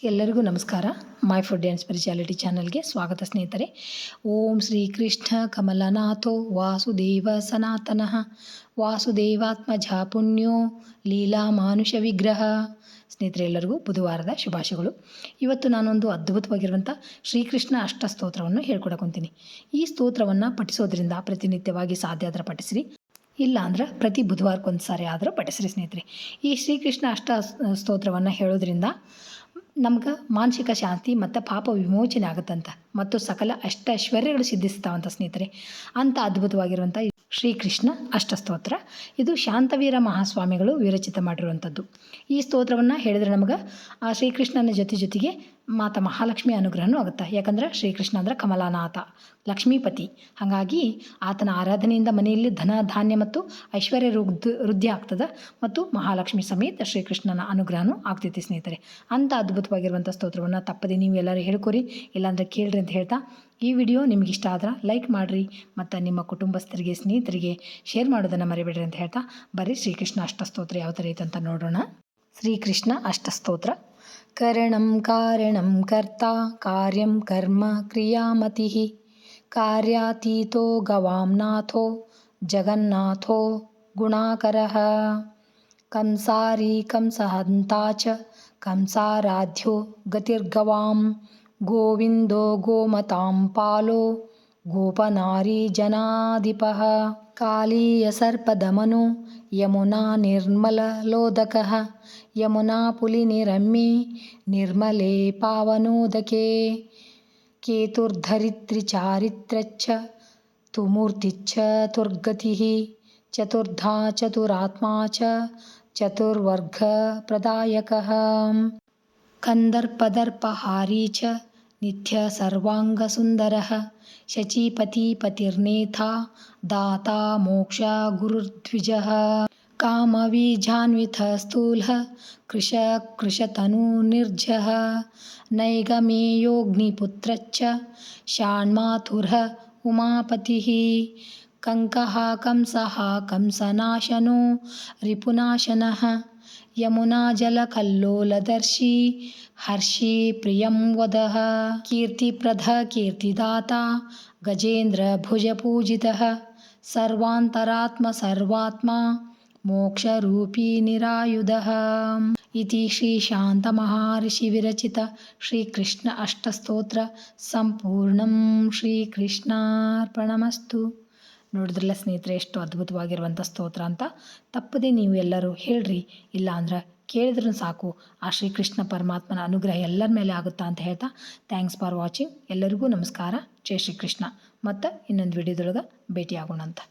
ಎಲ್ಲರಿಗೂ ನಮಸ್ಕಾರ. My food and spirituality ಚಾನಲ್ಗೆ ಸ್ವಾಗತ ಸ್ನೇಹಿತರೆ. ಓಂ ಶ್ರೀ ಕೃಷ್ಣ ಕಮಲನಾಥೋ ವಾಸುದೇವ ಸನಾತನಃ ವಾಸುದೇವಾತ್ಮಜ ಪುಣ್ಯೋ ಲೀಲಾ ಮಾನುಷ ವಿಗ್ರಹ. ಸ್ನೇಹಿತರೆ, ಎಲ್ಲರಿಗೂ ಬುಧವಾರದ ಶುಭಾಶಯಗಳು. ಇವತ್ತು ನಾನೊಂದು ಅದ್ಭುತವಾಗಿರುವಂಥ ಶ್ರೀಕೃಷ್ಣ ಅಷ್ಟ ಸ್ತೋತ್ರವನ್ನು ಹೇಳ್ಕೊಡಕೊಂತೀನಿ. ಈ ಸ್ತೋತ್ರವನ್ನು ಪಠಿಸೋದ್ರಿಂದ ಪ್ರತಿನಿತ್ಯವಾಗಿ ಸಾಧ್ಯ ಆದರೆ ಪಠಿಸ್ರಿ, ಇಲ್ಲ ಅಂದ್ರೆ ಪ್ರತಿ ಬುಧವಾರಕ್ಕೊಂದು ಸಾರಿ ಆದರೂ ಪಠಿಸ್ರಿ ಸ್ನೇಹಿತರೆ. ಈ ಶ್ರೀಕೃಷ್ಣ ಅಷ್ಟ ಸ್ತೋತ್ರವನ್ನು ಹೇಳೋದ್ರಿಂದ ನಮ್ಗೆ ಮಾನಸಿಕ ಶಾಂತಿ ಮತ್ತು ಪಾಪ ವಿಮೋಚನೆ ಆಗುತ್ತಂತ, ಮತ್ತು ಸಕಲ ಐಶ್ವರ್ಯಗಳು ಸಿದ್ಧಿಸ್ತಾವಂತ ಸ್ನೇಹಿತರೆ. ಅಂಥ ಅದ್ಭುತವಾಗಿರುವಂಥ ಶ್ರೀಕೃಷ್ಣ ಅಷ್ಟಸ್ತೋತ್ರ ಇದು ಶಾಂತವೀರ ಮಹಾಸ್ವಾಮಿಗಳು ವಿರಚಿತ ಮಾಡಿರುವಂಥದ್ದು. ಈ ಸ್ತೋತ್ರವನ್ನು ಹೇಳಿದರೆ ನಮಗೆ ಆ ಶ್ರೀಕೃಷ್ಣನ ಜೊತೆಗೆ ಮಾತಾ ಮಹಾಲಕ್ಷ್ಮಿ ಅನುಗ್ರಹನೂ ಆಗುತ್ತೆ. ಯಾಕಂದ್ರೆ ಶ್ರೀಕೃಷ್ಣ ಅಂದರೆ ಕಮಲಾನಾಥ, ಲಕ್ಷ್ಮೀಪತಿ. ಹಾಗಾಗಿ ಆತನ ಆರಾಧನೆಯಿಂದ ಮನೆಯಲ್ಲಿ ಧನ ಧಾನ್ಯ ಮತ್ತು ಐಶ್ವರ್ಯ ವೃದ್ಧಿ ಆಗ್ತದೆ, ಮತ್ತು ಮಹಾಲಕ್ಷ್ಮಿ ಸಮೇತ ಶ್ರೀಕೃಷ್ಣನ ಅನುಗ್ರಹನೂ ಆಗ್ತೈತಿ ಸ್ನೇಹಿತರೆ. ಅಂಥ ಅದ್ಭುತವಾಗಿರುವಂಥ ಸ್ತೋತ್ರವನ್ನು ತಪ್ಪದೆ ನೀವು ಎಲ್ಲರೂ ಹೇಳ್ಕೊರಿ, ಇಲ್ಲಾಂದರೆ ಕೇಳ್ರಿ ಅಂತ ಹೇಳ್ತಾ, ಈ ವಿಡಿಯೋ ನಿಮ್ಗೆ ಇಷ್ಟ ಆದ್ರೆ ಲೈಕ್ ಮಾಡಿರಿ, ಮತ್ತು ನಿಮ್ಮ ಕುಟುಂಬಸ್ಥರಿಗೆ ಸ್ನೇಹಿತರಿಗೆ ಶೇರ್ ಮಾಡೋದನ್ನು ಮರಿಬೇಡ್ರಿ ಅಂತ ಹೇಳ್ತಾ, ಬರೀ ಶ್ರೀಕೃಷ್ಣ ಅಷ್ಟಸ್ತೋತ್ರ ಯಾವ ಥರ ಐತೆ ಅಂತ ನೋಡೋಣ. ಶ್ರೀಕೃಷ್ಣ ಅಷ್ಟಸ್ತೋತ್ರ. ಕರಣಂ ಕಾರಣಂ ಕರ್ತಾ ಕಾರ್ಯಂ ಕರ್ಮ ಕ್ರಿಯಾಮತಿ ಕಾರ್ಯಾತೀತೋ ಗವಾಂನಾಥೋ ಜಗನ್ನಾಥೋ ಗುಣಾಕರಃ ಕಂಸಾರಿ ಕಂಸಹಂತಾ ಚ ಕಂಸಾರಾಧ್ಯ ಗತಿರ್ಗವಾಂ ಗೋವಿಂದೋ ಗೋಮತಾಂ ಪಾಲೋ ಗೋಪನಾರಿ ಜನಾಧಿಪಃ ಕಾಲೀಯ ಸರ್ಪದಮನೋ ಯಮುನಾ ನಿರ್ಮಲಲೋದಕಃ ಯಮುನಾ ಪುಲಿನಿರಮ್ಯೆ ನಿರ್ಮಲೆ ಪಾವನೋದಕೆ ಕೇತುರ್ಧರಿತ್ರಿ ಚಾರಿತ್ರಚ್ಚ ತುಮೂರ್ತಿಚ್ಚ ತುರ್ಗತಿಃ ಚತುರ್ಧಾ ಚತುರಾತ್ಮಾ ಚ ಚತುರ್ವರ್ಗ ಪ್ರದಾಯಕಃ ಕಂದರ್ಪದರ್ಪಹಾರಿ ಚ ನಿತ್ಯ ಸರ್ವಾಂಗಸುಂದರಃ ಶಚೀಪತಿಪತಿರ್ನೇತಾ ದಾತಾ ಮೋಕ್ಷ ಗುರುರ್ದ್ವಿಜಃ ಕಾಮವೀಜಾನ್ವಿತ ಸ್ಥೂಲಃ ಕೃಶತನು ನಿರ್ಜಃ ನೈಗಮೇಯೋಗ್ನಿಪುತ್ರಶ್ಚ ಷಾಣ್ಮಾತುರಃ ಉಮಾಪತಿಃ ಕಂಕಃ ಕಂಸಃ ಕಂಸನಾಶನೋ ರಿಪುನಾಶನಃ ಯಮುನಾ ಜಲಕಲ್ಲೋಲದರ್ಶಿ ಹರ್ಷಿ ಪ್ರಿಯಂ ವದಃ ಕೀರ್ತಿಪ್ರಧ ಕೀರ್ತಿದಾತಾ ಗಜೇಂದ್ರ ಭುಜಪೂಜಿತಃ ಸರ್ವಾಂತರಾತ್ಮ ಸರ್ವಾತ್ಮ ಮೋಕ್ಷರೂಪಿ ನಿರಾಯುಧಃ. ಇತಿ ಶ್ರೀ ಶಾಂತ ಮಹರ್ಷಿ ವಿರಚಿತ ಶ್ರೀಕೃಷ್ಣ ಅಷ್ಟಸ್ತೋತ್ರ ಸಂಪೂರ್ಣಂ. ಶ್ರೀಕೃಷ್ಣಾರ್ಪಣಮಸ್ತು. ನೋಡಿದ್ರಲ್ಲ ಸ್ನೇಹಿತರೆ, ಎಷ್ಟು ಅದ್ಭುತವಾಗಿರುವಂಥ ಸ್ತೋತ್ರ ಅಂತ. ತಪ್ಪದೆ ನೀವು ಎಲ್ಲರೂ ಹೇಳ್ರಿ, ಇಲ್ಲ ಅಂದ್ರೆ ಕೇಳಿದ್ರೂ ಸಾಕು. ಆ ಶ್ರೀಕೃಷ್ಣ ಪರಮಾತ್ಮನ ಅನುಗ್ರಹ ಎಲ್ಲರ ಮೇಲೆ ಆಗುತ್ತಾ ಅಂತ ಹೇಳ್ತಾ, ಥ್ಯಾಂಕ್ಸ್ ಫಾರ್ ವಾಚಿಂಗ್. ಎಲ್ಲರಿಗೂ ನಮಸ್ಕಾರ. ಜೈ ಶ್ರೀಕೃಷ್ಣ. ಮತ್ತು ಇನ್ನೊಂದು ವಿಡಿಯೋದೊಳಗೆ ಭೇಟಿ ಆಗೋಣ ಅಂತ.